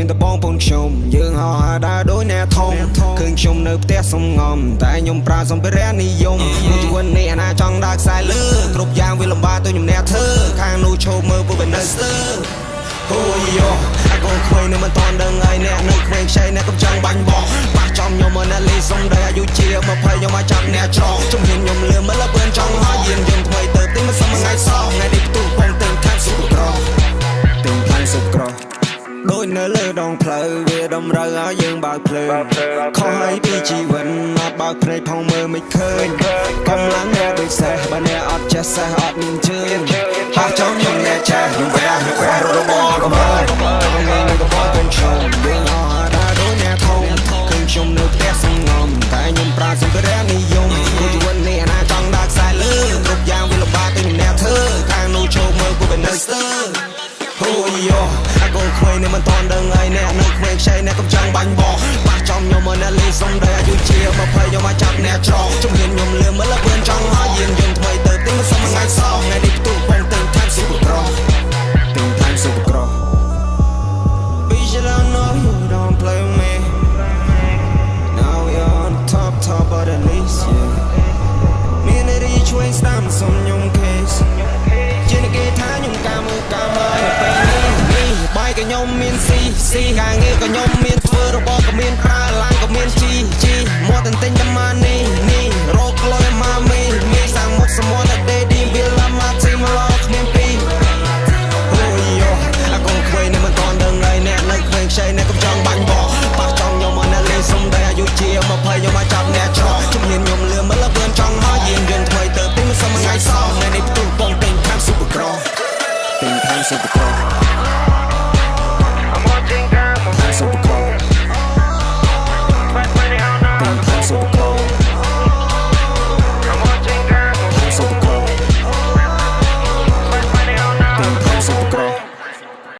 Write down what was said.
មានតបងពូនខ្ញុំយើងហៅហាដើរដូចអ្នកធំឃើញខ្ញុំនៅផ្ទះសំងំតែខ្ញុំប្រើសម្ភារៈនិយមជីវិតនេះអាណាចង់ដើរខ្សែលើគ្រប់យ៉ាងវាលំបាកទៅខ្ញុំអ្នកធ្វើខាងនោះឈប់មើលពួក Bannister អូយោអាកូនខ្វែងនៅមិនតន់ដឹងហើយអ្នកនៅខ្វែងខ្ចីអ្នកកំចង់បាញ់បោះបាក់ចំខ្ញុំមកអ្នកលេសំដីអាយុជា20ខ្ញុំមកចាប់អ្នកច្រកជំនាញខ្ញុំលឿនមើលលឿនចង់ហើយយានយន្តថ្មីទៅទីមិនសមថ្ងៃសោះថ្ងៃនេះផ្ទុះបងទៅខាងស៊ុបក្រទិញខាងស៊ុបក្រដូចនៅលើដងផ្លូវវាតម្រូវឲ្យយើងបើកភ្លើងខុសហើយពីជីវិតអត់បើកភ្នែកផងមើលមិនឃើញកំឡុងអ្នកដូចសេះបើអ្នកអត់ចេះសេះអត់មានជើងហើយចង់ខ្ញុំអ្នកចេះខ្ញុំវ៉ារបស់កំហើញថ្ងៃនេះក៏បងខ្ញុំយើងអត់ដើរដូចអ្នកធំឃើញខ្ញុំនៅផ្ទះសំងំតែខ្ញុំប្រើសម្ភារៈនិយមជីវិតនេះអាណាចង់ដើរខ្សែលើគ្រប់យ៉ាងវាលំបាកទៅខ្ញុំអ្នកធ្វើខាងនោះឈប់មើលពួក Bannister អូយោអាកូនខ្វែងនៅមិនតន់ដឹងហើយអ្នកនៅខ្វែងខ្ចីអ្នកកំចង់បាញ់បោះបាក់ចំខ្ញុំមកអ្នកលេសំដីអាយុជា20ខ្ញុំមកចាប់អ្នកច្រកជំនាញខ្ញុំលឿនមើលលឿនចង់ហើយយានយន្តថ្មីទៅទីមិនសមថ្ងៃសោះថ្ងៃនេះផ្ទុះបងទៅខាងស៊ុបក្រទិញខាងស៊ុបក្រ Bitch I know you don't play with me Now you're on top of the list yeah មានរីជួយស្ដាំសុំខ្ញុំ case ជានិយាយថាខ្ញុំកាមើកាមើនៅពេលនេះបាយក៏ខ្ញុំមានស៊ីការងារក៏ខ្ញុំមានធ្វើរបស់ក៏មានប្រើឡានក៏មានជីមកតែទិញតែម៉ានេះរកលុយមកមីសាំងមុខសមុទ្រតែដេឌីវាឡាមកទីមកឡគ្មានពីអូយោអាកូនខ្វែងនៅមិនតន់ដឹងហើយអ្នកនៅខ្វែងខ្ចីអ្នកកំចង់បាញ់បោះបាក់ចំខ្ញុំមកអ្នកលេសំដីអាយុជា20ខ្ញុំមកចាប់អ្នកច្រកជំនាញខ្ញុំលឿនមើលលឿនចង់ហើយយានយន្តថ្មីទៅទីមិនសមថ្ងៃសោះថ្ងៃនេះផ្ទុះបងទិញខាងស៊ុបក្រទិញខាងស៊ុបក្រ